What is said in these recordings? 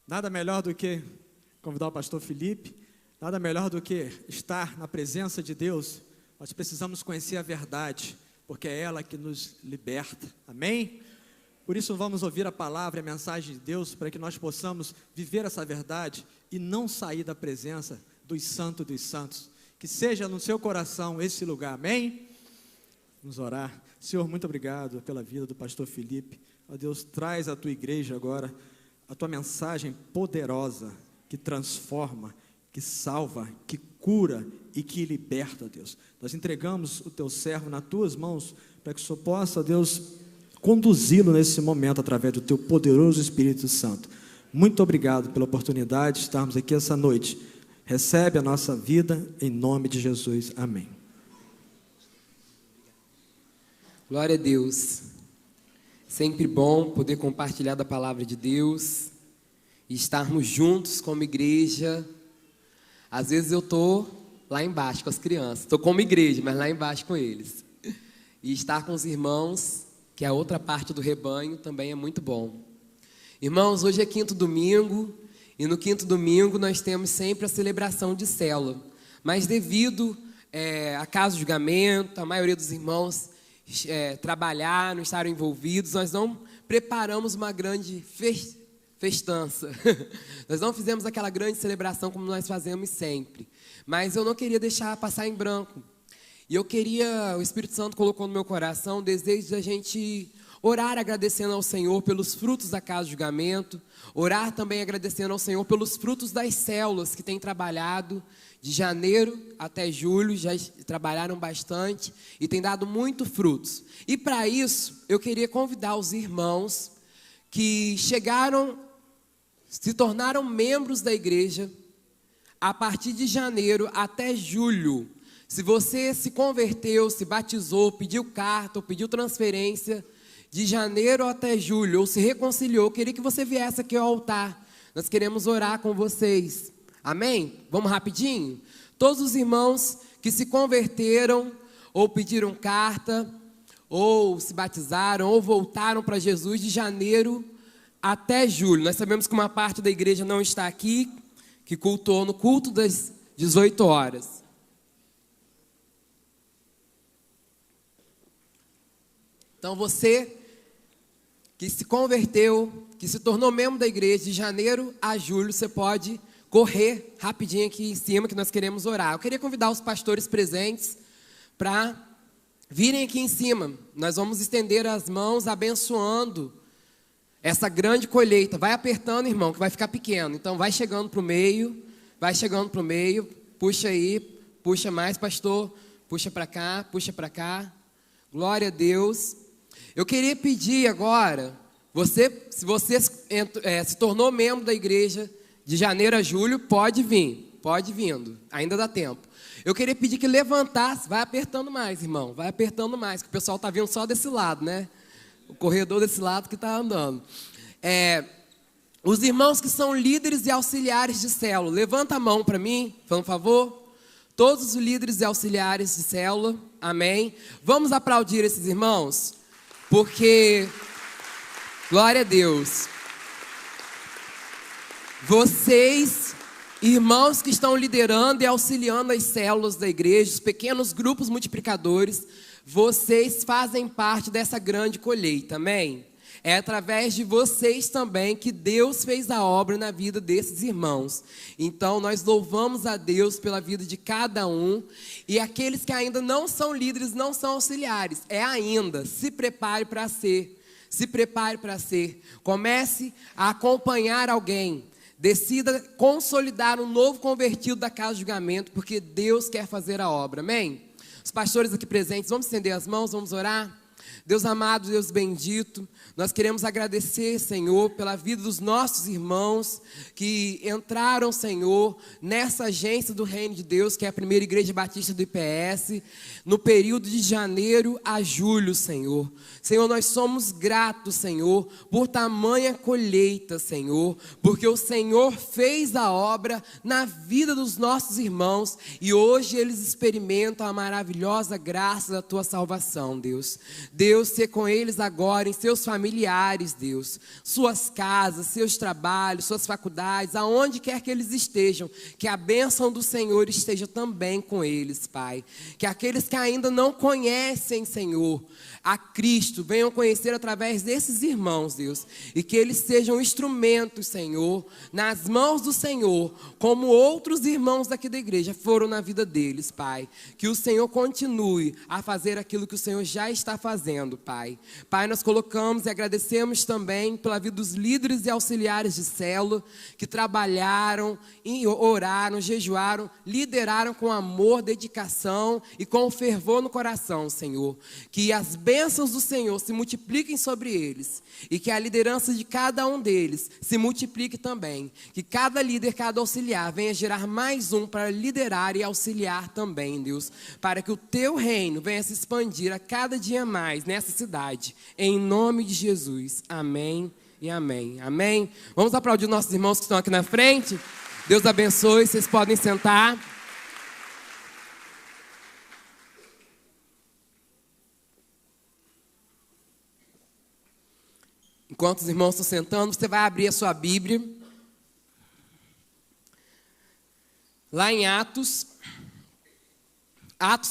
Nada melhor do que convidar o pastor Felipe, nada melhor do que estar na presença de Deus. Nós precisamos conhecer a verdade, porque é ela que nos liberta, amém? Por isso vamos ouvir a palavra e a mensagem de Deus, para que nós possamos viver essa verdade e não sair da presença dos santos dos santos. Que seja no seu coração esse lugar, amém? Vamos orar. Senhor, muito obrigado pela vida do pastor Felipe. Ó Deus, traz à tua igreja agora a tua mensagem poderosa, que transforma, que salva, que cura e que liberta, Deus. Nós entregamos o teu servo nas tuas mãos, para que o Senhor possa, Deus, conduzi-lo nesse momento, através do teu poderoso Espírito Santo. Muito obrigado pela oportunidade de estarmos aqui essa noite. Recebe a nossa vida, em nome de Jesus, amém. Glória a Deus. Sempre bom poder compartilhar da palavra de Deus e estarmos juntos como igreja. Às vezes eu estou lá embaixo com as crianças, estou como igreja, mas lá embaixo com eles. E estar com os irmãos, que é a outra parte do rebanho, também é muito bom. Irmãos, hoje é quinto domingo, e no quinto domingo nós temos sempre a celebração de célula. Mas devido a caso de julgamento, a maioria dos irmãos trabalhar, não estar envolvidos, nós não preparamos uma grande festança. Nós não fizemos aquela grande celebração como nós fazemos sempre. Mas eu não queria deixar passar em branco. E o Espírito Santo colocou no meu coração o desejo de a gente orar agradecendo ao Senhor pelos frutos da casa de julgamento, orar também agradecendo ao Senhor pelos frutos das células que têm trabalhado de janeiro até julho, já trabalharam bastante e tem dado muito frutos. E para isso, eu queria convidar os irmãos que se tornaram membros da igreja a partir de janeiro até julho. Se você se converteu, se batizou, pediu carta ou pediu transferência de janeiro até julho, ou se reconciliou, eu queria que você viesse aqui ao altar. Nós queremos orar com vocês. Amém? Vamos rapidinho? Todos os irmãos que se converteram, ou pediram carta, ou se batizaram, ou voltaram para Jesus de janeiro até julho. Nós sabemos que uma parte da igreja não está aqui, que cultuou no culto das 18 horas. Então você que se converteu, que se tornou membro da igreja de janeiro a julho, você pode correr rapidinho aqui em cima que nós queremos orar. Eu queria convidar os pastores presentes para virem aqui em cima. Nós vamos estender as mãos abençoando essa grande colheita. Vai apertando, irmão, que vai ficar pequeno. Então vai chegando para o meio, puxa aí, puxa mais, pastor, puxa para cá, puxa para cá. Glória a Deus. Eu queria pedir agora, se você se tornou membro da igreja de janeiro a julho, pode vindo, ainda dá tempo. Eu queria pedir que levantasse, vai apertando mais, irmão, vai apertando mais, que o pessoal está vindo só desse lado, né? O corredor desse lado que está andando. Os irmãos que são líderes e auxiliares de célula, levanta a mão para mim, por favor. Todos os líderes e auxiliares de célula, amém? Vamos aplaudir esses irmãos, porque, glória a Deus. Vocês, irmãos que estão liderando e auxiliando as células da igreja, os pequenos grupos multiplicadores, vocês fazem parte dessa grande colheita, amém? É através de vocês também que Deus fez a obra na vida desses irmãos. Então nós louvamos a Deus pela vida de cada um. E aqueles que ainda não são líderes, não são auxiliares, se prepare para ser. Se prepare para ser. Comece a acompanhar alguém. Decida consolidar um novo convertido da casa de julgamento, porque Deus quer fazer a obra, amém? Os pastores aqui presentes, vamos estender as mãos, vamos orar? Deus amado, Deus bendito, nós queremos agradecer, Senhor, pela vida dos nossos irmãos que entraram, Senhor, nessa agência do Reino de Deus, que é a Primeira Igreja Batista do IPS, no período de janeiro a julho, Senhor. Senhor, nós somos gratos, Senhor, por tamanha colheita, Senhor, porque o Senhor fez a obra na vida dos nossos irmãos e hoje eles experimentam a maravilhosa graça da Tua salvação, Deus. Deus, ser com eles agora, em seus familiares, Deus, suas casas, seus trabalhos, suas faculdades, aonde quer que eles estejam, que a bênção do Senhor esteja também com eles, Pai. Que aqueles que ainda não conhecem, Senhor, a Cristo, venham conhecer através desses irmãos, Deus, e que eles sejam instrumentos, Senhor, nas mãos do Senhor, como outros irmãos daqui da igreja foram na vida deles, Pai. Que o Senhor continue a fazer aquilo que o Senhor já está fazendo, Pai. Pai, nós colocamos e agradecemos também pela vida dos líderes e auxiliares de célula que trabalharam, oraram, jejuaram, lideraram com amor, dedicação e com fervor no coração, Senhor. Que as bênçãos do Senhor se multipliquem sobre eles e que a liderança de cada um deles se multiplique também. Que cada líder, cada auxiliar venha gerar mais um para liderar e auxiliar também, Deus, para que o teu reino venha se expandir a cada dia mais nessa cidade, em nome de Jesus, amém e amém, amém. Vamos aplaudir nossos irmãos que estão aqui na frente. Deus abençoe, vocês podem sentar. Enquanto os irmãos estão sentando, você vai abrir a sua Bíblia lá em Atos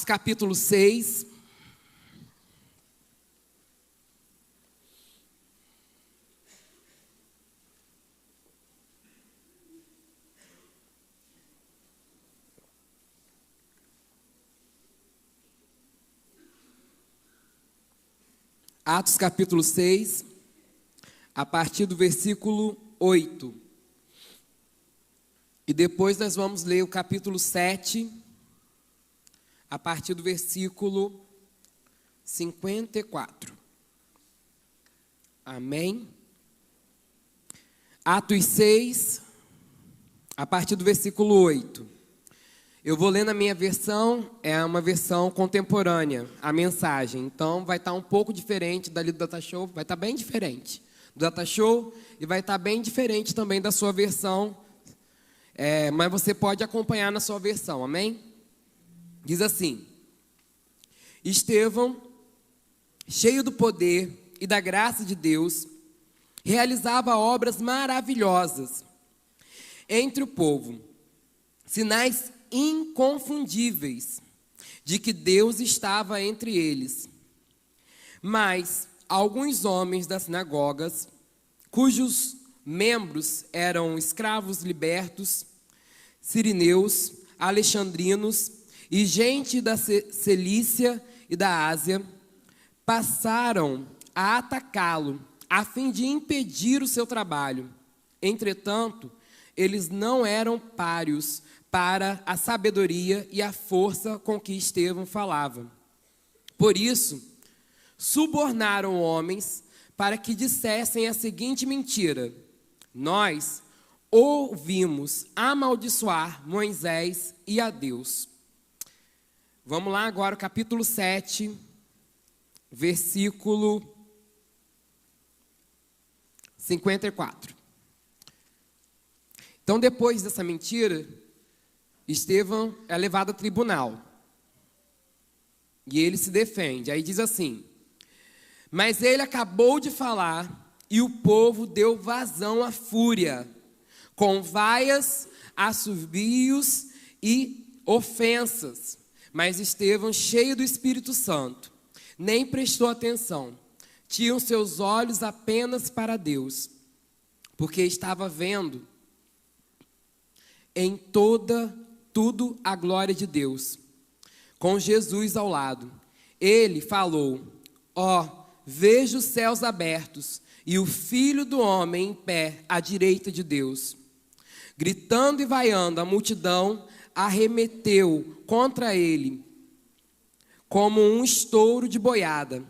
capítulo 6. Atos capítulo 6, a partir do versículo 8. E depois nós vamos ler o capítulo 7, a partir do versículo 54. Amém? Atos 6, a partir do versículo 8. Eu vou ler na minha versão, é uma versão contemporânea, a mensagem. Então vai estar um pouco diferente dali do Data Show, vai estar bem diferente do Data Show e vai estar bem diferente também da sua versão, mas você pode acompanhar na sua versão, amém? Diz assim: Estevão, cheio do poder e da graça de Deus, realizava obras maravilhosas entre o povo, sinais inconfundíveis de que Deus estava entre eles. Mas alguns homens das sinagogas, cujos membros eram escravos libertos, sirineus, alexandrinos e gente da Cilícia e da Ásia, passaram a atacá-lo, a fim de impedir o seu trabalho. Entretanto, eles não eram páreos para a sabedoria e a força com que Estevão falava. Por isso, subornaram homens para que dissessem a seguinte mentira: nós ouvimos amaldiçoar Moisés e a Deus. Vamos lá agora, capítulo 7, versículo 54. Então, depois dessa mentira, Estevão é levado a tribunal. E ele se defende. Aí diz assim: mas ele acabou de falar e o povo deu vazão à fúria, com vaias, assobios e ofensas. Mas Estevão, cheio do Espírito Santo, nem prestou atenção. Tinham seus olhos apenas para Deus, porque estava vendo em tudo a glória de Deus, com Jesus ao lado. Ele falou: vejo os céus abertos e o Filho do Homem em pé à direita de Deus. Gritando e vaiando, a multidão arremeteu contra ele como um estouro de boiada.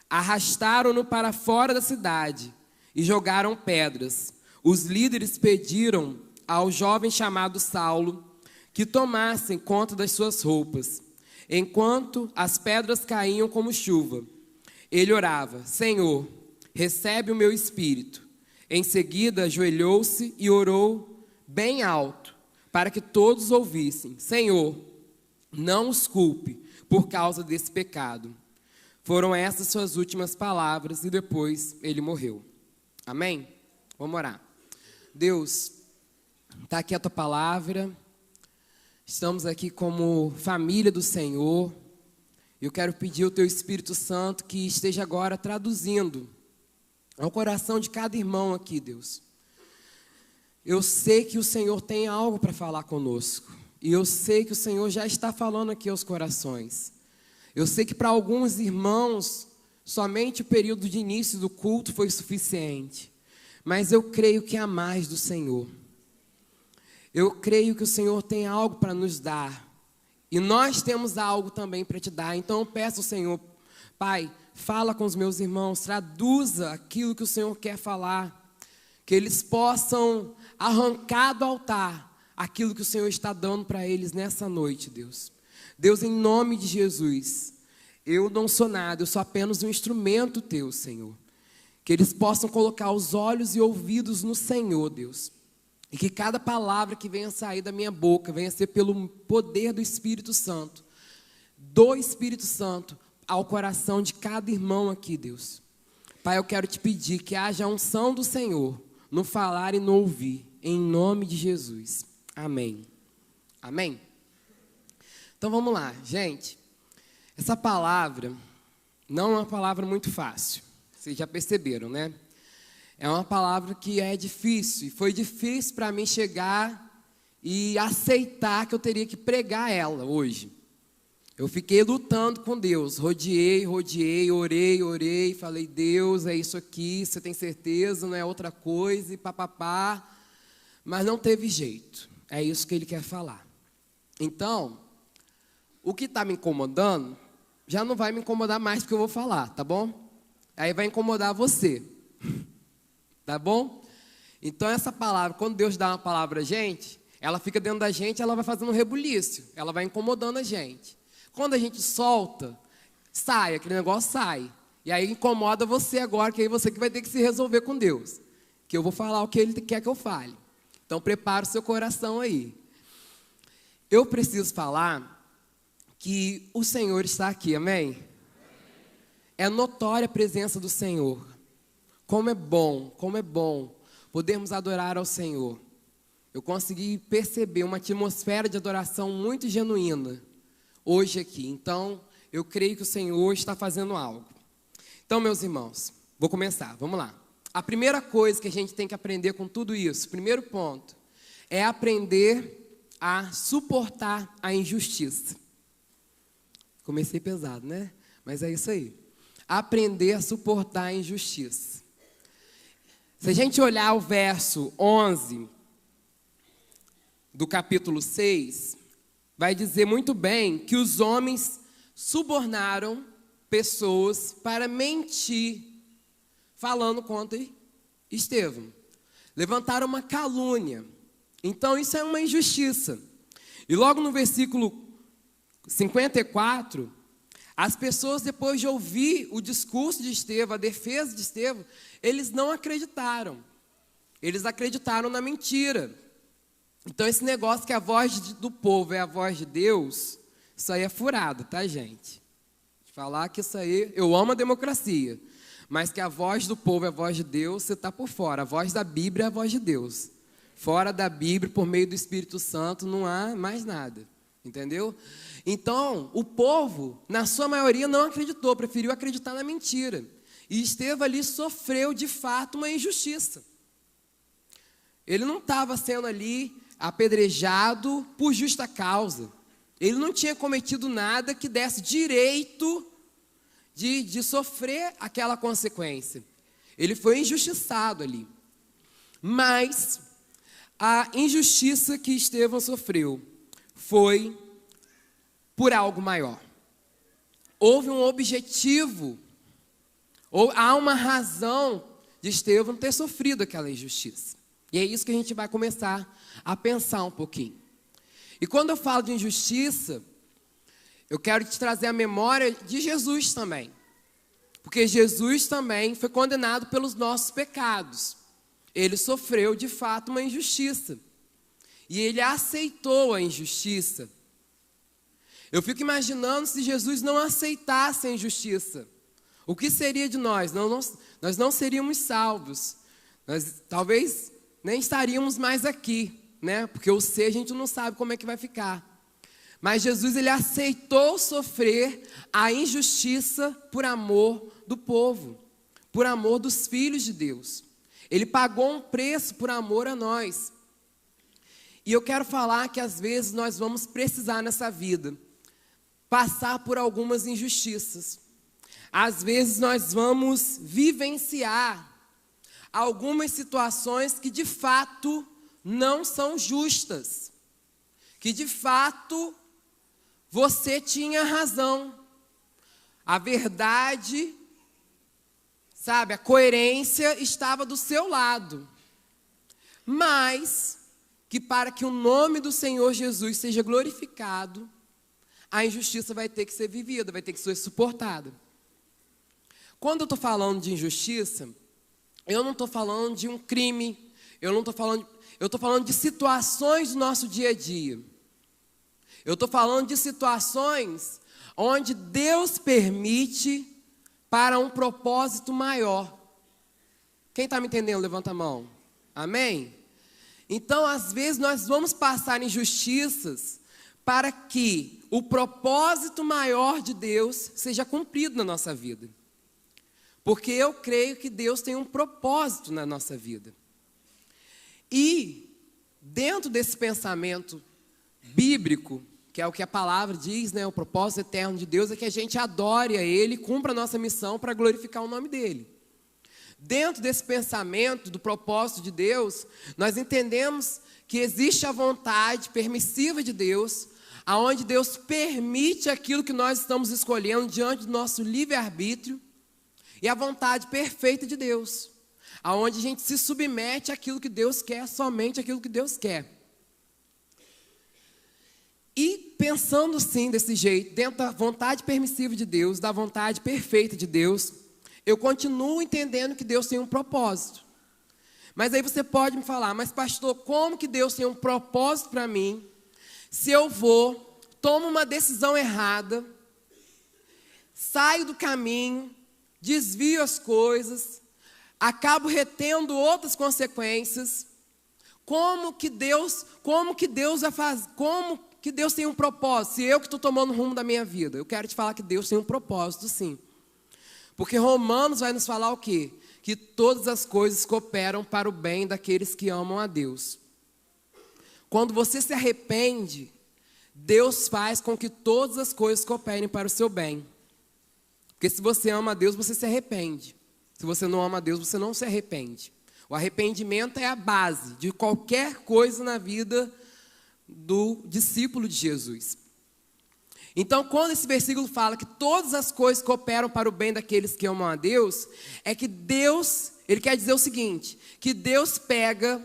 Arrastaram-no para fora da cidade e jogaram pedras. Os líderes pediram ao jovem chamado Saulo que tomassem conta das suas roupas, enquanto as pedras caíam como chuva. Ele orava: Senhor, recebe o meu espírito. Em seguida, ajoelhou-se e orou bem alto, para que todos ouvissem: Senhor, não os culpe por causa desse pecado. Foram essas suas últimas palavras e depois ele morreu. Amém? Vamos orar. Deus, está aqui a tua palavra. Estamos aqui como família do Senhor. Eu quero pedir ao teu Espírito Santo que esteja agora traduzindo ao coração de cada irmão aqui, Deus. Eu sei que o Senhor tem algo para falar conosco. E eu sei que o Senhor já está falando aqui aos corações. Eu sei que para alguns irmãos, somente o período de início do culto foi suficiente. Mas eu creio que há mais do Senhor. Eu creio que o Senhor tem algo para nos dar. E nós temos algo também para te dar. Então eu peço ao Senhor, Pai, fala com os meus irmãos, traduza aquilo que o Senhor quer falar. Que eles possam arrancar do altar aquilo que o Senhor está dando para eles nessa noite, Deus. Deus, em nome de Jesus, eu não sou nada, eu sou apenas um instrumento teu, Senhor. Que eles possam colocar os olhos e ouvidos no Senhor, Deus. E que cada palavra que venha sair da minha boca venha ser pelo poder do Espírito Santo. Do Espírito Santo ao coração de cada irmão aqui, Deus. Pai, eu quero te pedir que haja a unção do Senhor no falar e no ouvir. Em nome de Jesus. Amém. Amém? Então vamos lá, gente. Essa palavra não é uma palavra muito fácil. Vocês já perceberam, né? É uma palavra que é difícil. E foi difícil para mim chegar e aceitar que eu teria que pregar ela hoje. Eu fiquei lutando com Deus. Rodeei, orei. Falei, Deus, é isso aqui, você tem certeza, não é outra coisa, e papapá. Mas não teve jeito. É isso que ele quer falar. Então, o que está me incomodando, já não vai me incomodar mais porque eu vou falar, tá bom? Aí vai incomodar você, tá bom? Então essa palavra, quando Deus dá uma palavra a gente, ela fica dentro da gente, ela vai fazendo um rebuliço, ela vai incomodando a gente. Quando a gente solta, sai, aquele negócio sai. E aí incomoda você agora, que aí você que vai ter que se resolver com Deus. Que eu vou falar o que Ele quer que eu fale. Então prepara o seu coração aí. Eu preciso falar que o Senhor está aqui, amém? É notória a presença do Senhor. Como é bom podermos adorar ao Senhor. Eu consegui perceber uma atmosfera de adoração muito genuína hoje aqui. Então, eu creio que o Senhor está fazendo algo. Então, meus irmãos, vou começar, vamos lá. A primeira coisa que a gente tem que aprender com tudo isso, primeiro ponto, é aprender a suportar a injustiça. Comecei pesado, né? Mas é isso aí. Aprender a suportar a injustiça. Se a gente olhar o verso 11 do capítulo 6, vai dizer muito bem que os homens subornaram pessoas para mentir, falando contra Estevão. Levantaram uma calúnia. Então isso é uma injustiça. E logo no versículo 54, as pessoas, depois de ouvir o discurso de Estevão, a defesa de Estevão, eles não acreditaram. Eles acreditaram na mentira. Então esse negócio que a voz do povo é a voz de Deus, isso aí é furado, tá, gente? Falar que isso aí, eu amo a democracia, mas que a voz do povo é a voz de Deus, você está por fora. A voz da Bíblia é a voz de Deus. Fora da Bíblia, por meio do Espírito Santo, não há mais nada. Entendeu? Então, o povo, na sua maioria, não acreditou, preferiu acreditar na mentira. E Estevão ali sofreu, de fato, uma injustiça. Ele não estava sendo ali apedrejado por justa causa. Ele não tinha cometido nada que desse direito de sofrer aquela consequência. Ele foi injustiçado ali. Mas a injustiça que Estevão sofreu foi por algo maior. Houve um objetivo, ou há uma razão de Estevão ter sofrido aquela injustiça. E é isso que a gente vai começar a pensar um pouquinho. E quando eu falo de injustiça, eu quero te trazer a memória de Jesus também. Porque Jesus também foi condenado pelos nossos pecados. Ele sofreu de fato uma injustiça. E ele aceitou a injustiça. Eu fico imaginando se Jesus não aceitasse a injustiça. O que seria de nós? Nós não seríamos salvos. Nós talvez nem estaríamos mais aqui, né? Porque o ser a gente não sabe como é que vai ficar. Mas Jesus, ele aceitou sofrer a injustiça por amor do povo, por amor dos filhos de Deus. Ele pagou um preço por amor a nós. E eu quero falar que às vezes nós vamos precisar nessa vida passar por algumas injustiças. Às vezes nós vamos vivenciar algumas situações que de fato não são justas. Que de fato você tinha razão. A verdade, sabe, a coerência estava do seu lado. Mas que para que o nome do Senhor Jesus seja glorificado, a injustiça vai ter que ser vivida, vai ter que ser suportada. Quando eu estou falando de injustiça, eu não estou falando de um crime, eu estou falando de situações do nosso dia a dia. Eu estou falando de situações onde Deus permite para um propósito maior. Quem está me entendendo, levanta a mão. Amém? Então, às vezes, nós vamos passar injustiças para que o propósito maior de Deus seja cumprido na nossa vida. Porque eu creio que Deus tem um propósito na nossa vida. E, dentro desse pensamento bíblico, que é o que a palavra diz, né? O propósito eterno de Deus é que a gente adore a Ele e cumpra a nossa missão para glorificar o nome dEle. Dentro desse pensamento do propósito de Deus, nós entendemos que existe a vontade permissiva de Deus, aonde Deus permite aquilo que nós estamos escolhendo diante do nosso livre-arbítrio, e a vontade perfeita de Deus, aonde a gente se submete àquilo que Deus quer, somente aquilo que Deus quer. E pensando assim, desse jeito, dentro da vontade permissiva de Deus, da vontade perfeita de Deus, eu continuo entendendo que Deus tem um propósito. Mas aí você pode me falar, mas pastor, como que Deus tem um propósito para mim, se eu tomo uma decisão errada, saio do caminho, desvio as coisas, acabo retendo outras consequências? Como que Deus vai fazer? Como que Deus tem um propósito? Se eu que estou tomando o rumo da minha vida, eu quero te falar que Deus tem um propósito, sim. Porque Romanos vai nos falar o quê? Que todas as coisas cooperam para o bem daqueles que amam a Deus. Quando você se arrepende, Deus faz com que todas as coisas cooperem para o seu bem. Porque se você ama a Deus, você se arrepende. Se você não ama a Deus, você não se arrepende. O arrependimento é a base de qualquer coisa na vida do discípulo de Jesus. Então, quando esse versículo fala que todas as coisas cooperam para o bem daqueles que amam a Deus, é que Deus, ele quer dizer o seguinte, que Deus pega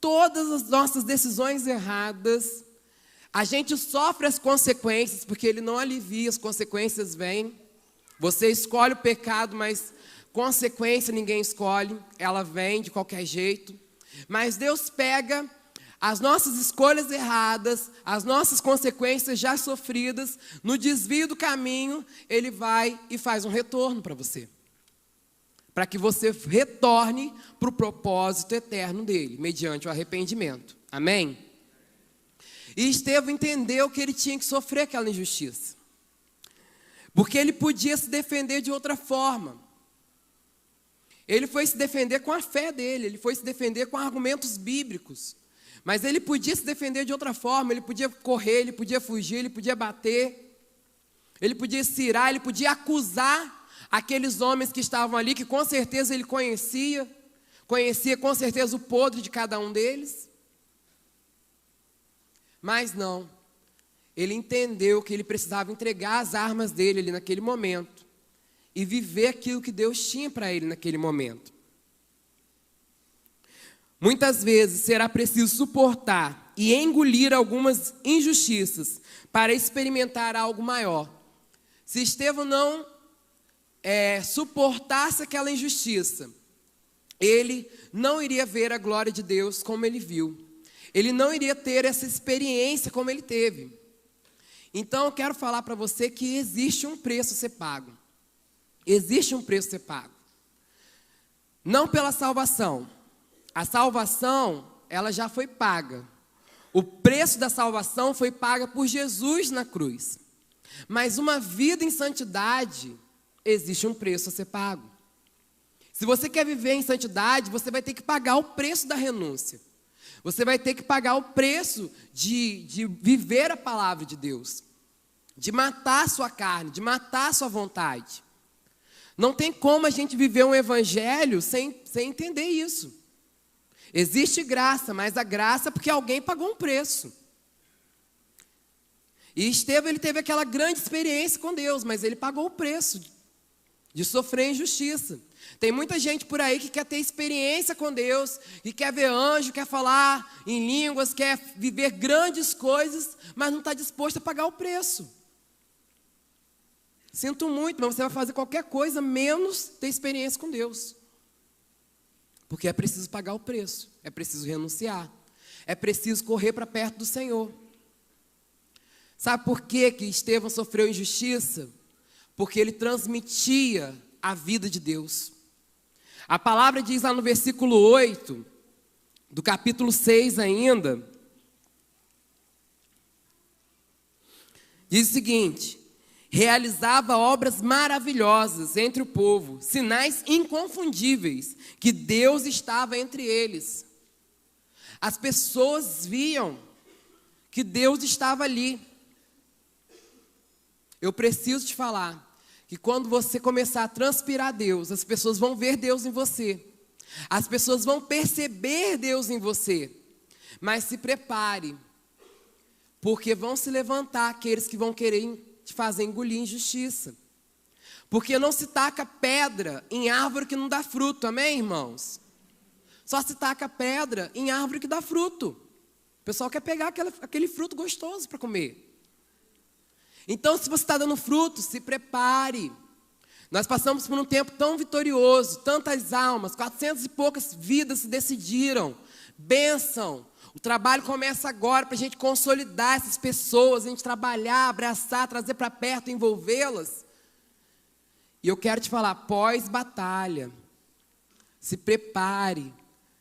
todas as nossas decisões erradas, a gente sofre as consequências, porque ele não alivia, as consequências vêm. Você escolhe o pecado, mas consequência ninguém escolhe, ela vem de qualquer jeito. Mas Deus pega as nossas escolhas erradas, as nossas consequências já sofridas, no desvio do caminho, Ele vai e faz um retorno para você. Para que você retorne para o propósito eterno dEle, mediante o arrependimento. Amém? E Estevão entendeu que ele tinha que sofrer aquela injustiça. Porque ele podia se defender de outra forma. Ele foi se defender com a fé dele, ele foi se defender com argumentos bíblicos. Mas ele podia se defender de outra forma, ele podia correr, ele podia fugir, ele podia bater, ele podia se irar, ele podia acusar aqueles homens que estavam ali, que com certeza ele conhecia com certeza o podre de cada um deles. Mas não, ele entendeu que ele precisava entregar as armas dele ali naquele momento e viver aquilo que Deus tinha para ele naquele momento. Muitas vezes será preciso suportar e engolir algumas injustiças para experimentar algo maior. Se Estevão não suportasse aquela injustiça, ele não iria ver a glória de Deus como ele viu. Ele não iria ter essa experiência como ele teve. Então eu quero falar para você que existe um preço a ser pago. Existe um preço a ser pago. Não pela salvação. A salvação, ela já foi paga. O preço da salvação foi pago por Jesus na cruz. Mas uma vida em santidade, existe um preço a ser pago. Se você quer viver em santidade, você vai ter que pagar o preço da renúncia. Você vai ter que pagar o preço de viver a palavra de Deus. De matar a sua carne, de matar a sua vontade. Não tem como a gente viver um evangelho sem entender isso. Existe graça, mas a graça é porque alguém pagou um preço. E Estevão, ele teve aquela grande experiência com Deus, mas ele pagou o preço de sofrer injustiça. Tem muita gente por aí que quer ter experiência com Deus, que quer ver anjo, quer falar em línguas, quer viver grandes coisas, mas não está disposto a pagar o preço. Sinto muito, mas você vai fazer qualquer coisa menos ter experiência com Deus. Porque é preciso pagar o preço, é preciso renunciar, é preciso correr para perto do Senhor. Sabe por que Estevão sofreu injustiça? Porque ele transmitia a vida de Deus. A palavra diz lá no versículo 8, do capítulo 6 ainda, diz o seguinte: realizava obras maravilhosas entre o povo, sinais inconfundíveis, que Deus estava entre eles. As pessoas viam que Deus estava ali. Eu preciso te falar que quando você começar a transpirar Deus, as pessoas vão ver Deus em você. As pessoas vão perceber Deus em você. Mas se prepare, porque vão se levantar aqueles que vão querer te fazer engolir injustiça. Porque não se taca pedra em árvore que não dá fruto, amém, irmãos? Só se taca pedra em árvore que dá fruto. O pessoal quer pegar aquele fruto gostoso para comer. Então, se você está dando fruto, se prepare. Nós passamos por um tempo tão vitorioso, tantas almas, 400 e poucas vidas se decidiram. Bênção. O trabalho começa agora para a gente consolidar essas pessoas, a gente trabalhar, abraçar, trazer para perto, envolvê-las. E eu quero te falar, pós-batalha, se prepare.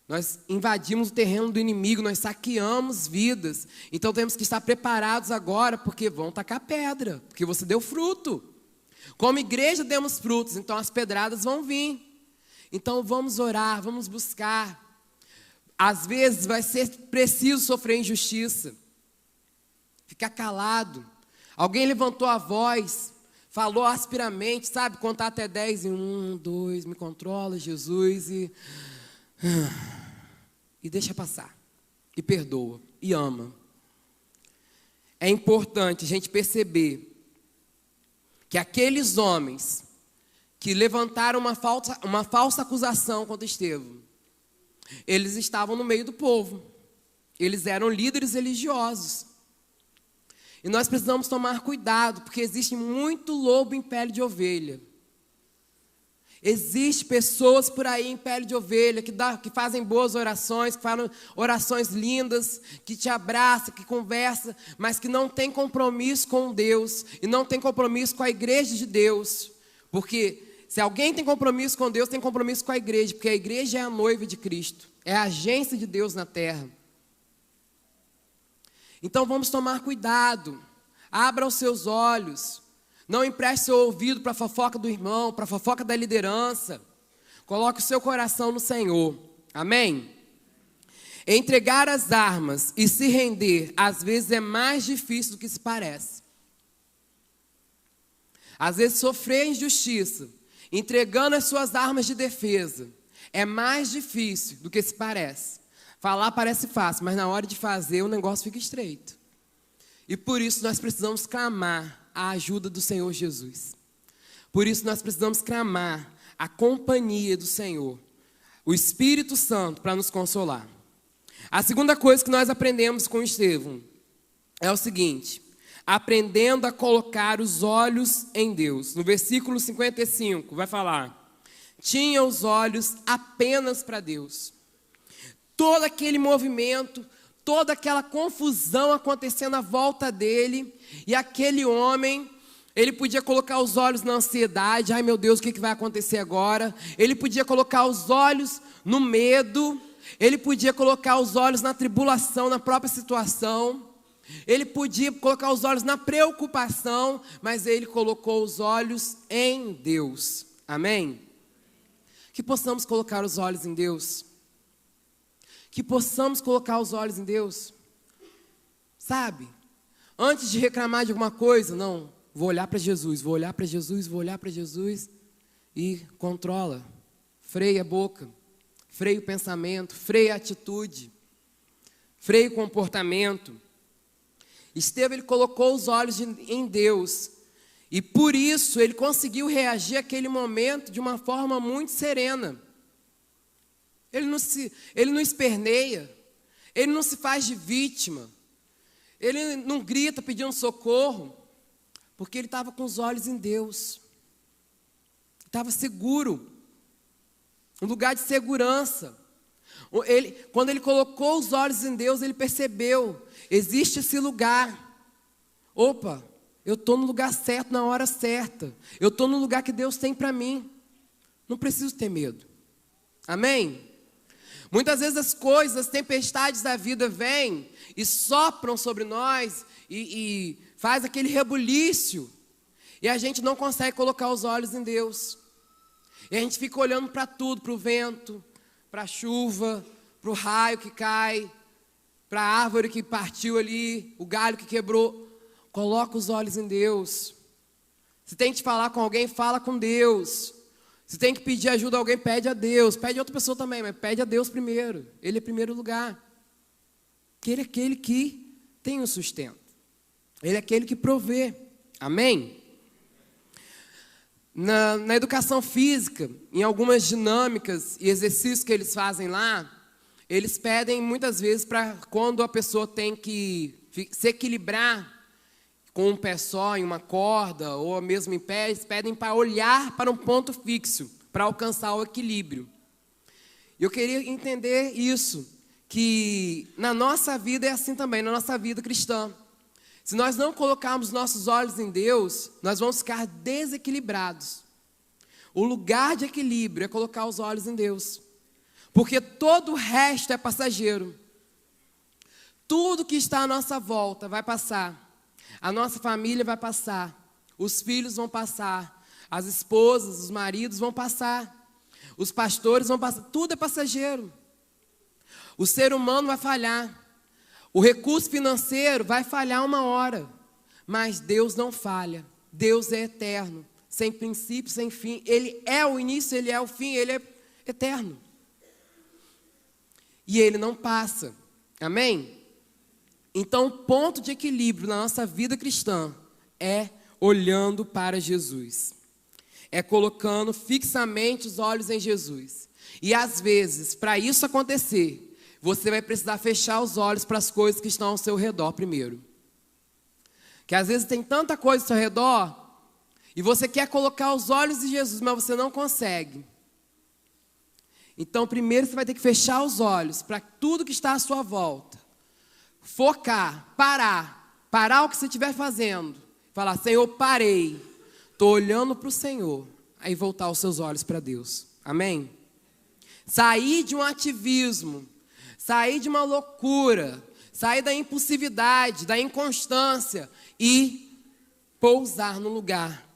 Nós invadimos o terreno do inimigo, nós saqueamos vidas. Então temos que estar preparados agora, porque vão tacar pedra, porque você deu fruto. Como igreja demos frutos, então as pedradas vão vir. Então vamos orar, vamos buscar. Às vezes vai ser preciso sofrer injustiça. Ficar calado. Alguém levantou a voz, falou asperamente, sabe? Contar até 10 e 1, 2, me controla, Jesus, e deixa passar. E perdoa, e ama. É importante a gente perceber que aqueles homens que levantaram uma falsa acusação contra Estevão, eles estavam no meio do povo. Eles eram líderes religiosos. E nós precisamos tomar cuidado, porque existe muito lobo em pele de ovelha. Existem pessoas por aí em pele de ovelha, que fazem boas orações, que falam orações lindas, que te abraçam, que conversam, mas que não tem compromisso com Deus, e não tem compromisso com a igreja de Deus. Porque se alguém tem compromisso com Deus, tem compromisso com a igreja, porque a igreja é a noiva de Cristo, é a agência de Deus na terra. Então vamos tomar cuidado, abra os seus olhos, não empreste seu ouvido para a fofoca do irmão, para a fofoca da liderança, coloque o seu coração no Senhor, amém? Entregar as armas e se render, às vezes é mais difícil do que se parece. Às vezes sofrer injustiça, entregando as suas armas de defesa, é mais difícil do que se parece. Falar parece fácil, mas na hora de fazer o negócio fica estreito. E por isso nós precisamos clamar a ajuda do Senhor Jesus. Por isso nós precisamos clamar a companhia do Senhor, o Espírito Santo, para nos consolar. A segunda coisa que nós aprendemos com Estevão é o seguinte: aprendendo a colocar os olhos em Deus. No versículo 55 vai falar: tinha os olhos apenas para Deus. Todo aquele movimento, toda aquela confusão acontecendo à volta dele, e aquele homem, Ele podia colocar os olhos na ansiedade, ai meu Deus, o que vai acontecer agora? Ele podia colocar os olhos no medo, ele podia colocar os olhos na tribulação, na própria situação, ele podia colocar os olhos na preocupação, mas ele colocou os olhos em Deus, amém? Que possamos colocar os olhos em Deus, que possamos colocar os olhos em Deus, sabe? Antes de reclamar de alguma coisa, não, vou olhar para Jesus, vou olhar para Jesus, vou olhar para Jesus e controla, freia a boca, freia o pensamento, freia a atitude, freia o comportamento. Estevão, ele colocou os olhos em Deus e por isso ele conseguiu reagir àquele momento de uma forma muito serena. Ele não esperneia, ele não se faz de vítima, ele não grita pedindo socorro, porque ele estava com os olhos em Deus, estava seguro, um lugar de segurança. Quando ele colocou os olhos em Deus, ele percebeu, existe esse lugar, opa, eu estou no lugar certo, na hora certa, eu estou no lugar que Deus tem para mim, não preciso ter medo, amém? Muitas vezes as coisas, as tempestades da vida vêm e sopram sobre nós e faz aquele rebuliço e a gente não consegue colocar os olhos em Deus. E a gente fica olhando para tudo, para o vento, para a chuva, para o raio que cai, para a árvore que partiu ali, o galho que quebrou. Coloca os olhos em Deus. Se tem que falar com alguém, fala com Deus. Se tem que pedir ajuda a alguém, pede a Deus. Pede a outra pessoa também, mas pede a Deus primeiro. Ele é primeiro lugar. Que Ele é aquele que tem o sustento. Ele é aquele que provê. Amém? Na educação física, em algumas dinâmicas e exercícios que eles fazem lá, eles pedem muitas vezes para quando a pessoa tem que se equilibrar com um pé só, em uma corda, ou mesmo em pé, eles pedem para olhar para um ponto fixo, para alcançar o equilíbrio. Eu queria entender isso, que na nossa vida é assim também, na nossa vida cristã. Se nós não colocarmos nossos olhos em Deus, nós vamos ficar desequilibrados. O lugar de equilíbrio é colocar os olhos em Deus, porque todo o resto é passageiro. Tudo que está à nossa volta vai passar. A nossa família vai passar, os filhos vão passar, as esposas, os maridos vão passar, os pastores vão passar, tudo é passageiro. O ser humano vai falhar, o recurso financeiro vai falhar uma hora, mas Deus não falha, Deus é eterno, sem princípio, sem fim, Ele é o início, Ele é o fim, Ele é eterno. E Ele não passa, amém? Então, o ponto de equilíbrio na nossa vida cristã é olhando para Jesus. É colocando fixamente os olhos em Jesus. E às vezes, para isso acontecer, você vai precisar fechar os olhos para as coisas que estão ao seu redor primeiro. Que às vezes tem tanta coisa ao seu redor, e você quer colocar os olhos em Jesus, mas você não consegue. Então, primeiro você vai ter que fechar os olhos para tudo que está à sua volta. Focar, parar o que você estiver fazendo, falar, Senhor, parei, estou olhando para o Senhor, aí voltar os seus olhos para Deus, amém? Sair de um ativismo, sair de uma loucura, sair da impulsividade, da inconstância e pousar no lugar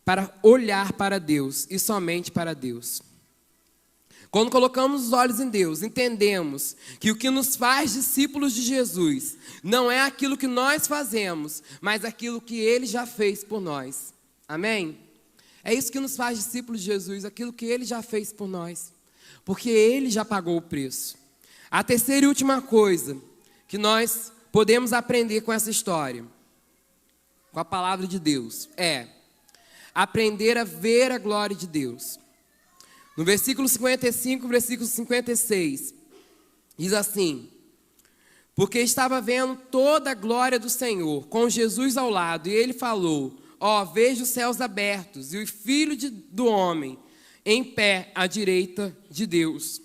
para olhar para Deus e somente para Deus. Quando colocamos os olhos em Deus, entendemos que o que nos faz discípulos de Jesus não é aquilo que nós fazemos, mas aquilo que Ele já fez por nós. Amém? É isso que nos faz discípulos de Jesus, aquilo que Ele já fez por nós, porque Ele já pagou o preço. A terceira e última coisa que nós podemos aprender com essa história, com a palavra de Deus, é aprender a ver a glória de Deus. No versículo 55, versículo 56, diz assim: porque estava vendo toda a glória do Senhor, com Jesus ao lado, e ele falou, vejo os céus abertos, e o Filho do Homem em pé à direita de Deus.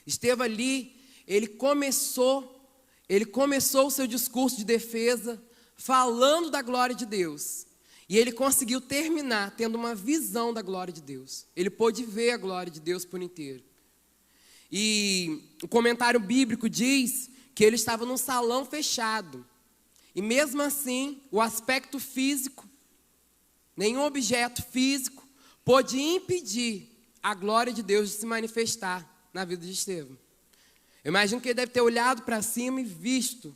Estevão ali, ele começou o seu discurso de defesa, falando da glória de Deus. E ele conseguiu terminar tendo uma visão da glória de Deus. Ele pôde ver a glória de Deus por inteiro. E o comentário bíblico diz que ele estava num salão fechado. E mesmo assim, o aspecto físico, nenhum objeto físico, pôde impedir a glória de Deus de se manifestar na vida de Estevão. Eu imagino que ele deve ter olhado para cima e visto,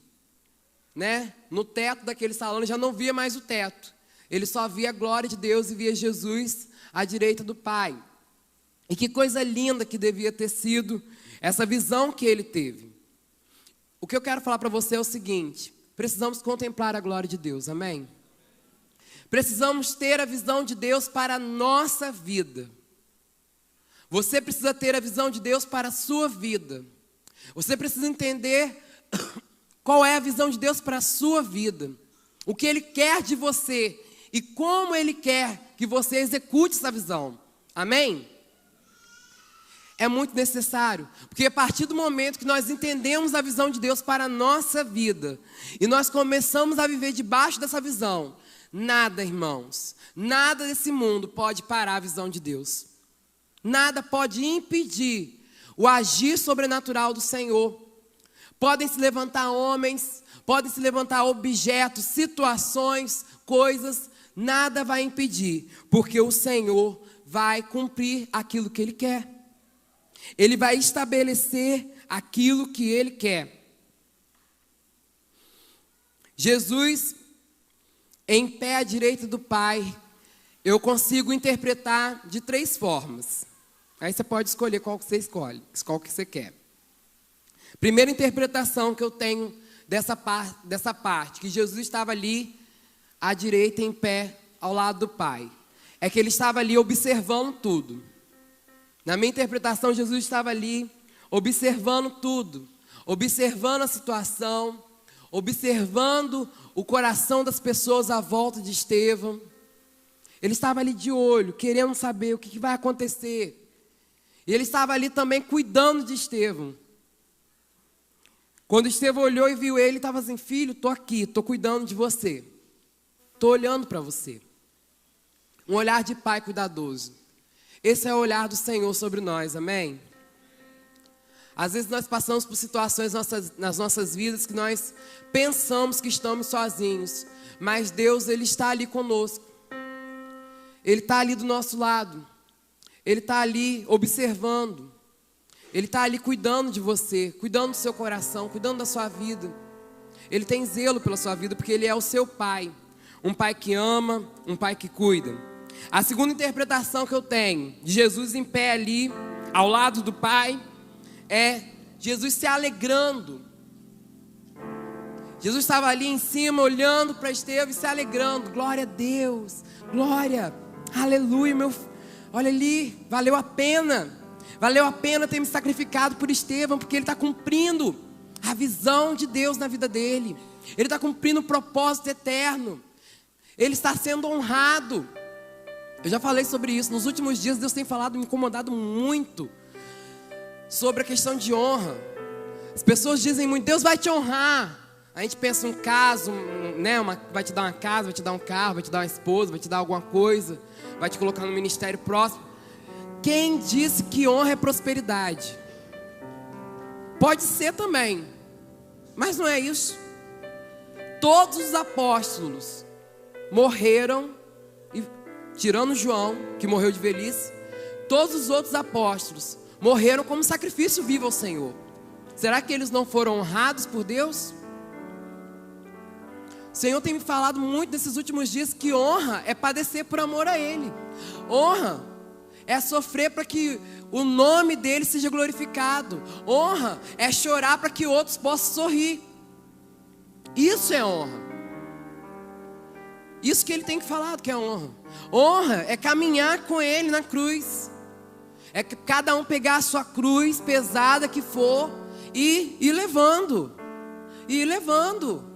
né, no teto daquele salão. Ele já não via mais o teto. Ele só via a glória de Deus e via Jesus à direita do Pai. E que coisa linda que devia ter sido essa visão que ele teve. O que eu quero falar para você é o seguinte: precisamos contemplar a glória de Deus, amém? Precisamos ter a visão de Deus para a nossa vida. Você precisa ter a visão de Deus para a sua vida. Você precisa entender qual é a visão de Deus para a sua vida. O que Ele quer de você e como Ele quer que você execute essa visão. Amém? É muito necessário, porque a partir do momento que nós entendemos a visão de Deus para a nossa vida e nós começamos a viver debaixo dessa visão, nada, irmãos, nada desse mundo pode parar a visão de Deus. Nada pode impedir o agir sobrenatural do Senhor. Podem se levantar homens, podem se levantar objetos, situações, coisas, nada vai impedir, porque o Senhor vai cumprir aquilo que Ele quer. Ele vai estabelecer aquilo que Ele quer. Jesus, em pé à direita do Pai, eu consigo interpretar de 3 formas. Aí você pode escolher qual que você escolhe, qual que você quer. Primeira interpretação que eu tenho dessa parte, que Jesus estava ali à direita, em pé, ao lado do Pai, é que Ele estava ali observando tudo. Na minha interpretação, Jesus estava ali observando tudo, observando a situação, observando o coração das pessoas à volta de Estevão. Ele estava ali de olho, querendo saber o que vai acontecer. E Ele estava ali também cuidando de Estevão. Quando Estevão olhou e viu ele, estava assim: filho, estou aqui, estou cuidando de você. Estou olhando para você. Um olhar de pai cuidadoso. Esse é o olhar do Senhor sobre nós, amém? Às vezes nós passamos por situações nas nossas vidas que nós pensamos que estamos sozinhos. Mas Deus, Ele está ali conosco. Ele está ali do nosso lado. Ele está ali observando. Ele está ali cuidando de você, cuidando do seu coração, cuidando da sua vida. Ele tem zelo pela sua vida, porque Ele é o seu pai. Um pai que ama, um pai que cuida. A segunda interpretação que eu tenho de Jesus em pé ali, ao lado do Pai, é Jesus se alegrando. Jesus estava ali em cima, olhando para Estevão e se alegrando. Glória a Deus, glória, aleluia, olha ali, valeu a pena. Valeu a pena ter me sacrificado por Estevão, porque ele está cumprindo a visão de Deus na vida dele. Ele está cumprindo o propósito eterno. Ele está sendo honrado. Eu já falei sobre isso. Nos últimos dias Deus tem falado, me incomodado muito sobre a questão de honra. As pessoas dizem muito: Deus vai te honrar. A gente pensa um caso, né, vai te dar uma casa, vai te dar um carro, vai te dar uma esposa, vai te dar alguma coisa, vai te colocar no ministério próximo. Quem disse que honra é prosperidade? Pode ser também, mas não é isso. Todos os apóstolos morreram, tirando João, que morreu de velhice. Todos os outros apóstolos morreram como sacrifício vivo ao Senhor. Será que eles não foram honrados por Deus? O Senhor tem me falado muito nesses últimos dias que honra é padecer por amor a Ele. Honra é sofrer para que o nome dEle seja glorificado. Honra é chorar para que outros possam sorrir. Isso é honra. Isso que Ele tem falado que é honra. Honra é caminhar com Ele na cruz. É que cada um pegar a sua cruz, pesada que for, e ir levando. E ir levando.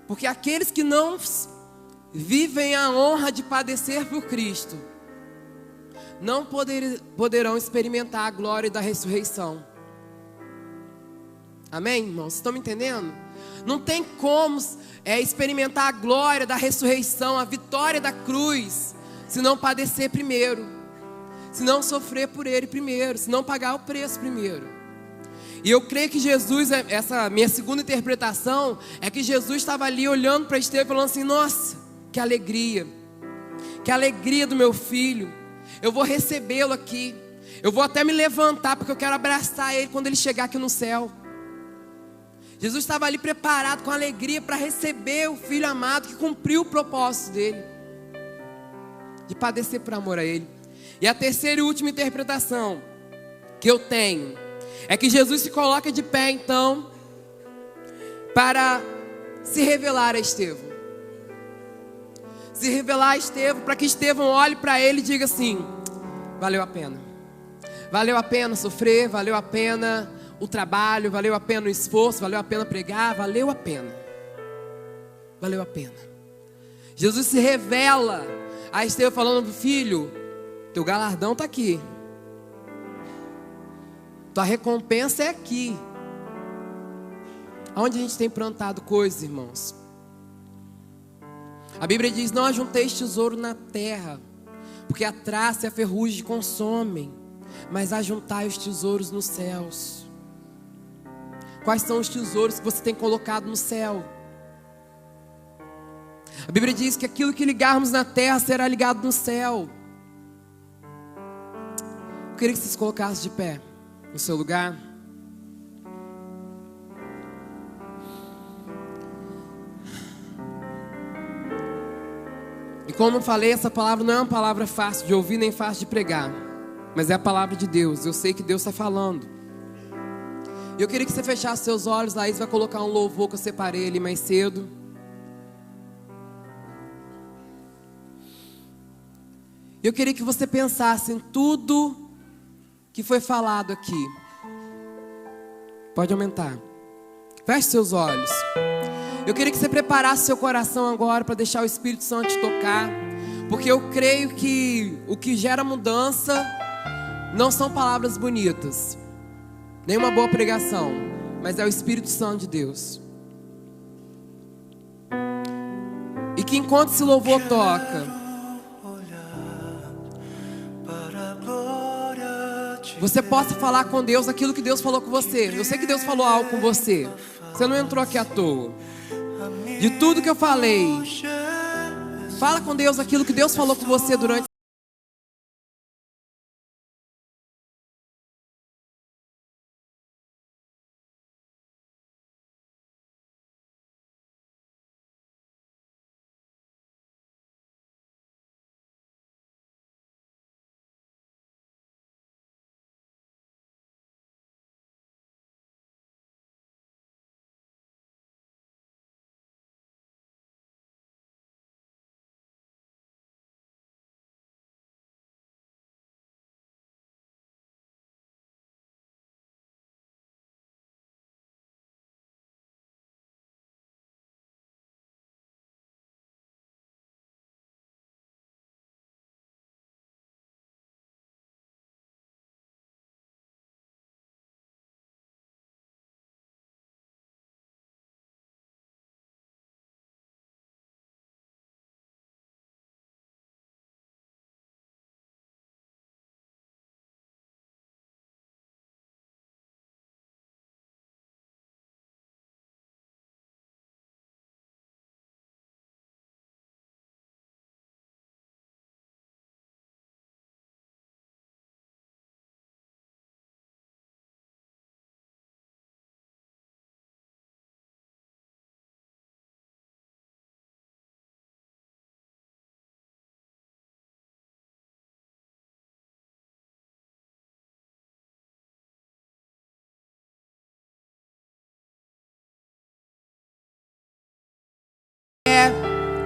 Porque aqueles que não vivem a honra de padecer por Cristo, não poderão experimentar a glória da ressurreição. Amém, irmãos? Vocês estão me entendendo? Não tem como experimentar a glória da ressurreição, a vitória da cruz, se não padecer primeiro, se não sofrer por Ele primeiro, se não pagar o preço primeiro. E eu creio que Jesus, essa minha segunda interpretação, é que Jesus estava ali olhando para Estevão e falando assim: nossa, que alegria do meu filho, eu vou recebê-lo aqui, eu vou até me levantar, porque eu quero abraçar ele quando ele chegar aqui no céu. Jesus estava ali preparado com alegria para receber o Filho amado que cumpriu o propósito dele, de padecer por amor a ele. E a terceira e última interpretação que eu tenho é que Jesus se coloca de pé então para se revelar a Estevão. Se revelar a Estevão, para que Estevão olhe para ele e diga assim: valeu a pena. Valeu a pena sofrer, valeu a pena o trabalho, valeu a pena o esforço, valeu a pena pregar, valeu a pena. Valeu a pena. Jesus se revela a Estevão falando: filho, teu galardão está aqui. Tua recompensa é aqui. Aonde a gente tem plantado coisas, irmãos? A Bíblia diz: não ajunteis tesouro na terra, porque a traça e a ferrugem consomem, mas ajuntai os tesouros nos céus. Quais são os tesouros que você tem colocado no céu? A Bíblia diz que aquilo que ligarmos na terra será ligado no céu. Eu queria que vocês colocassem de pé no seu lugar. E como eu falei, essa palavra não é uma palavra fácil de ouvir nem fácil de pregar, mas é a palavra de Deus. Eu sei que Deus está falando. Eu queria que você fechasse seus olhos. Laís vai colocar um louvor que eu separei ali mais cedo. Eu queria que você pensasse em tudo que foi falado aqui. Pode aumentar. Feche seus olhos. Eu queria que você preparasse seu coração agora para deixar o Espírito Santo te tocar, porque eu creio que o que gera mudança não são palavras bonitas, nem uma boa pregação, mas é o Espírito Santo de Deus. E que enquanto esse louvor toca, você possa falar com Deus aquilo que Deus falou com você. Eu sei que Deus falou algo com você. Você não entrou aqui à toa. De tudo que eu falei, fala com Deus aquilo que Deus falou com você durante.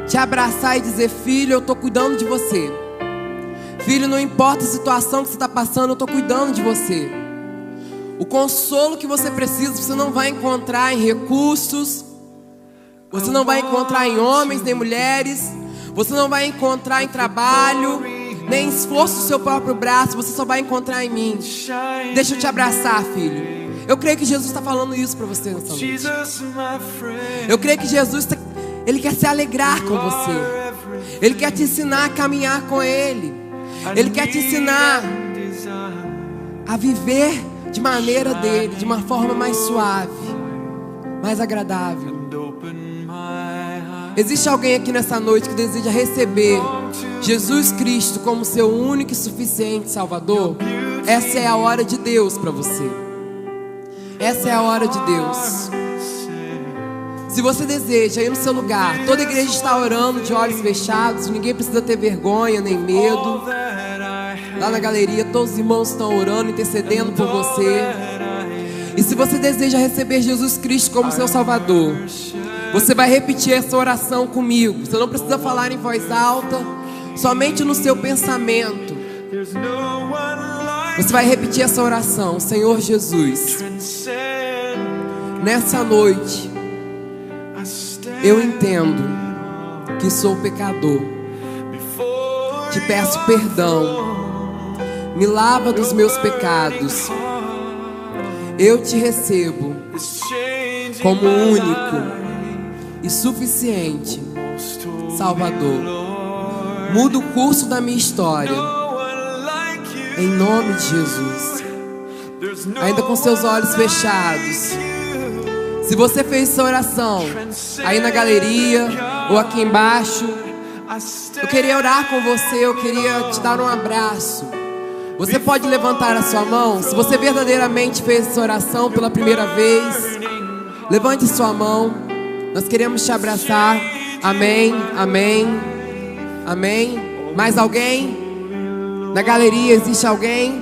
Te abraçar e dizer: filho, eu estou cuidando de você. Filho, não importa a situação que você está passando, eu estou cuidando de você. O consolo que você precisa, você não vai encontrar em recursos, você não vai encontrar em homens nem mulheres, você não vai encontrar em trabalho, nem em esforço do seu próprio braço, você só vai encontrar em mim. Deixa eu te abraçar, filho. Eu creio que Jesus está falando isso para você nessa noite. Eu creio que Jesus Ele quer se alegrar com você. Ele quer te ensinar a caminhar com Ele. Ele quer te ensinar a viver de maneira dele, de uma forma mais suave, mais agradável. Existe alguém aqui nessa noite que deseja receber Jesus Cristo como seu único e suficiente Salvador? Essa é a hora de Deus para você. Essa é a hora de Deus. Se você deseja ir no seu lugar, toda a igreja está orando de olhos fechados, ninguém precisa ter vergonha nem medo. Lá na galeria, todos os irmãos estão orando, intercedendo por você. E se você deseja receber Jesus Cristo como seu Salvador, você vai repetir essa oração comigo. Você não precisa falar em voz alta, somente no seu pensamento. Você vai repetir essa oração. Senhor Jesus, nessa noite eu entendo que sou pecador. Te peço perdão. Me lava dos meus pecados. Eu te recebo como único e suficiente Salvador. Muda o curso da minha história, em nome de Jesus. Ainda com seus olhos fechados, se você fez essa oração aí na galeria ou aqui embaixo, eu queria orar com você, eu queria te dar um abraço. Você pode levantar a sua mão. Se você verdadeiramente fez essa oração pela primeira vez, levante sua mão. Nós queremos te abraçar. Amém, amém, amém. Mais alguém? Na galeria existe alguém?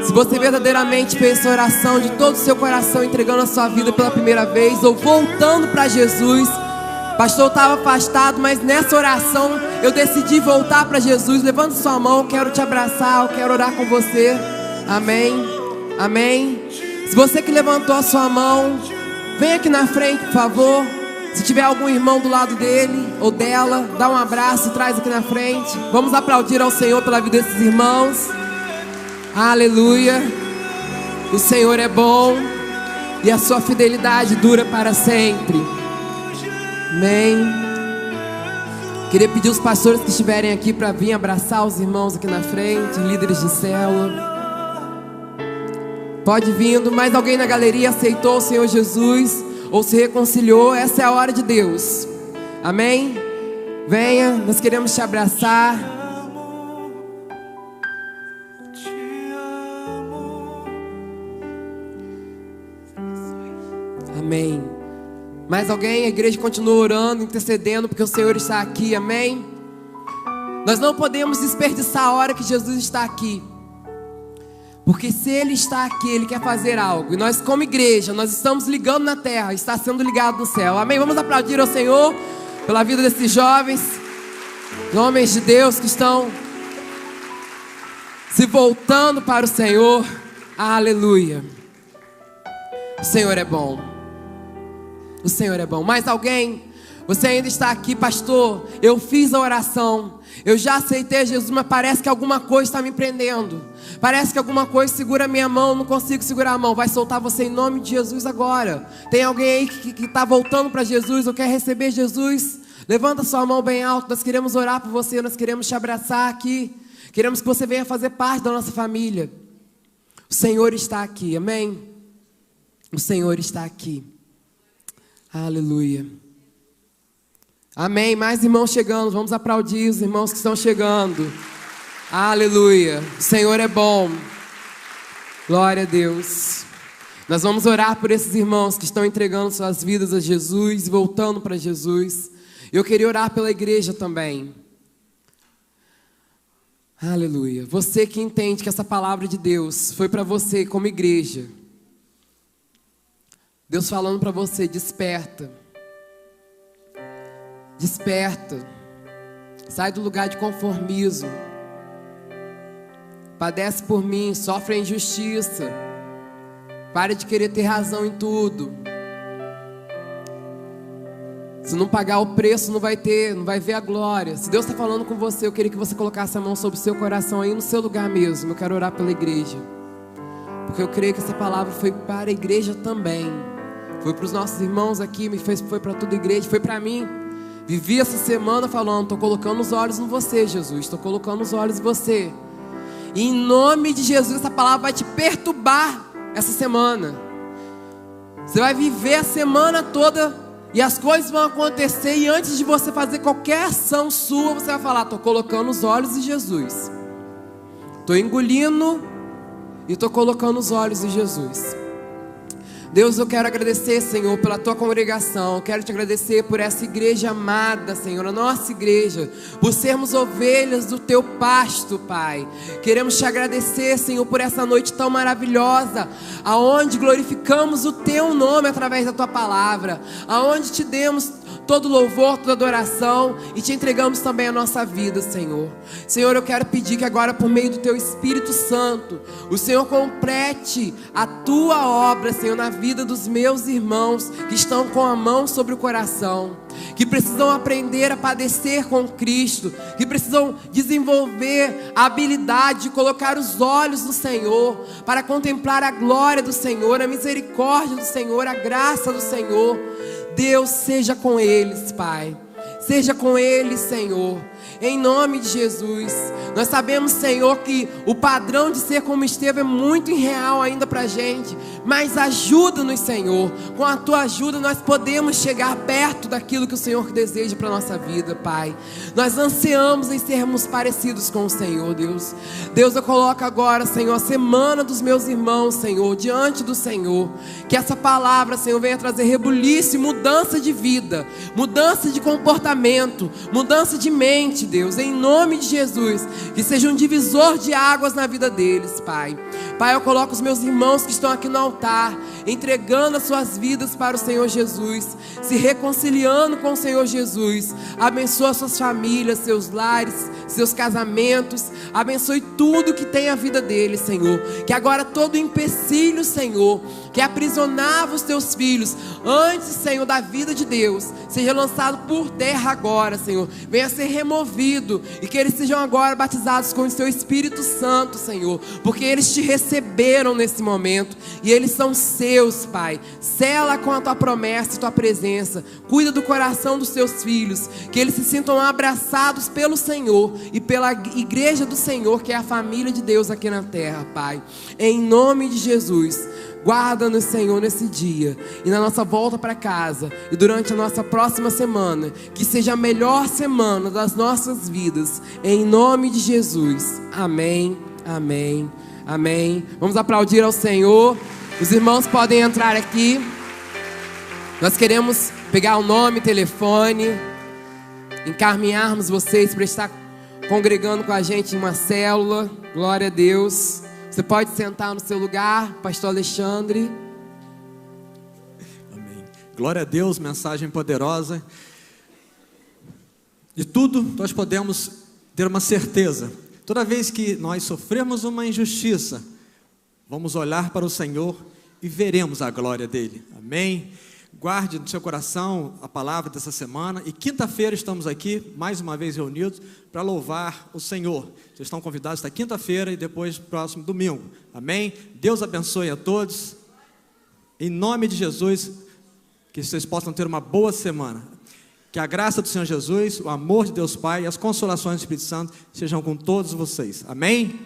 Se você verdadeiramente fez essa oração de todo o seu coração, entregando a sua vida pela primeira vez, ou voltando para Jesus. Pastor, eu estava afastado, mas nessa oração eu decidi voltar para Jesus. Levante sua mão, eu quero te abraçar, eu quero orar com você. Amém, amém. Se você que levantou a sua mão, vem aqui na frente, por favor. Se tiver algum irmão do lado dele ou dela, dá um abraço e traz aqui na frente. Vamos aplaudir ao Senhor pela vida desses irmãos. Aleluia. O Senhor é bom e a sua fidelidade dura para sempre. Amém. Queria pedir os pastores que estiverem aqui para vir abraçar os irmãos aqui na frente, líderes de célula. Pode vindo. Mais alguém na galeria aceitou o Senhor Jesus ou se reconciliou? Essa é a hora de Deus. Amém? Venha, nós queremos te abraçar. Amém. Mais alguém? A igreja continua orando, intercedendo, porque o Senhor está aqui, amém? Nós não podemos desperdiçar a hora que Jesus está aqui, porque se Ele está aqui, Ele quer fazer algo. E nós como igreja, nós estamos ligando na terra, está sendo ligado no céu, amém? Vamos aplaudir ao Senhor pela vida desses jovens, homens de Deus que estão se voltando para o Senhor. Aleluia. O Senhor é bom. O Senhor é bom. Mais alguém? Você ainda está aqui, pastor? Eu fiz a oração, eu já aceitei Jesus, mas parece que alguma coisa está me prendendo. Parece que alguma coisa segura a minha mão, não consigo segurar a mão. Vai soltar você em nome de Jesus agora. Tem alguém aí que está voltando para Jesus ou quer receber Jesus? Levanta sua mão bem alto. Nós queremos orar por você, nós queremos te abraçar aqui. Queremos que você venha fazer parte da nossa família. O Senhor está aqui, amém? O Senhor está aqui. Aleluia. Amém. Mais irmãos chegando. Vamos aplaudir os irmãos que estão chegando. Aleluia. O Senhor é bom. Glória a Deus. Nós vamos orar por esses irmãos que estão entregando suas vidas a Jesus e voltando para Jesus. Eu queria orar pela igreja também. Aleluia. Você que entende que essa palavra de Deus foi para você como igreja. Deus falando para você, desperta. Desperta. Sai do lugar de conformismo. Padece por mim, sofre a injustiça. Pare de querer ter razão em tudo. Se não pagar o preço, não vai ver a glória. Se Deus está falando com você, eu queria que você colocasse a mão sobre o seu coração aí no seu lugar mesmo. Eu quero orar pela igreja. porque eu creio que essa palavra foi para a igreja também. Foi para os nossos irmãos aqui, foi para toda a igreja, foi para mim. Vivi essa semana falando, estou colocando os olhos em você, Jesus, estou colocando os olhos em você. E em nome de Jesus, essa palavra vai te perturbar essa semana. Você vai viver a semana toda e as coisas vão acontecer, e antes de você fazer qualquer ação sua, você vai falar, estou colocando os olhos em Jesus. Estou engolindo e estou colocando os olhos em Jesus. Deus, eu quero agradecer, Senhor, pela tua congregação. Eu quero te agradecer por essa igreja amada, Senhor, a nossa igreja, por sermos ovelhas do teu pasto, Pai. Queremos te agradecer, Senhor, por essa noite tão maravilhosa, aonde glorificamos o teu nome através da tua palavra, aonde te demos todo louvor, toda adoração, e te entregamos também a nossa vida, Senhor. Senhor, eu quero pedir que agora, por meio do teu Espírito Santo, o Senhor complete a tua obra, Senhor, na vida dos meus irmãos que estão com a mão sobre o coração, que precisam aprender a padecer com Cristo, que precisam desenvolver a habilidade de colocar os olhos no Senhor, para contemplar a glória do Senhor, a misericórdia do Senhor, a graça do Senhor. Deus, seja com eles, Pai. Seja com eles, Senhor. Em nome de Jesus. Nós sabemos, Senhor, que o padrão de ser como Estevão é muito irreal ainda pra gente. Mas ajuda-nos, Senhor. Com a tua ajuda nós podemos chegar perto daquilo que o Senhor deseja para nossa vida, Pai. Nós ansiamos em sermos parecidos com o Senhor, Deus. Deus, eu coloco agora, Senhor, a semana dos meus irmãos, Senhor, diante do Senhor. Que essa palavra, Senhor, venha trazer rebuliço e mudança de vida, mudança de comportamento, mudança de mente, Deus, em nome de Jesus. Que seja um divisor de águas na vida deles, Pai. Pai, eu coloco os meus irmãos que estão aqui no altar, entregando as suas vidas para o Senhor Jesus, se reconciliando com o Senhor Jesus. Abençoa suas famílias, seus lares, seus casamentos. Abençoe tudo que tem a vida deles, Senhor. Que agora todo empecilho, Senhor, que aprisionava os teus filhos antes, Senhor, da vida de Deus, seja lançado por terra agora, Senhor. Venha ser removido e que eles sejam agora batizados com o Teu Espírito Santo, Senhor, porque eles te receberam nesse momento e eles são seus, Pai. Sela com a Tua promessa e Tua presença. Cuida do coração dos Teus filhos, que eles se sintam abraçados pelo Senhor e pela igreja do Senhor, que é a família de Deus aqui na terra, Pai. Em nome de Jesus. Guarda-nos, Senhor, nesse dia e na nossa volta para casa e durante a nossa próxima semana, que seja a melhor semana das nossas vidas, em nome de Jesus. Amém, amém, amém. Vamos aplaudir ao Senhor. Os irmãos podem entrar aqui. Nós queremos pegar o nome, telefone, encaminharmos vocês para estar congregando com a gente em uma célula. Glória a Deus. Você pode sentar no seu lugar, pastor Alexandre. Amém. Glória a Deus, mensagem poderosa. De tudo nós podemos ter uma certeza. Toda vez que nós sofremos uma injustiça, vamos olhar para o Senhor e veremos a glória dele. Amém. Guarde no seu coração a palavra dessa semana. E quinta-feira estamos aqui, mais uma vez reunidos, para louvar o Senhor. Vocês estão convidados esta quinta-feira e depois próximo domingo. Amém? Deus abençoe a todos. Em nome de Jesus, que vocês possam ter uma boa semana. Que a graça do Senhor Jesus, o amor de Deus Pai e as consolações do Espírito Santo sejam com todos vocês. Amém?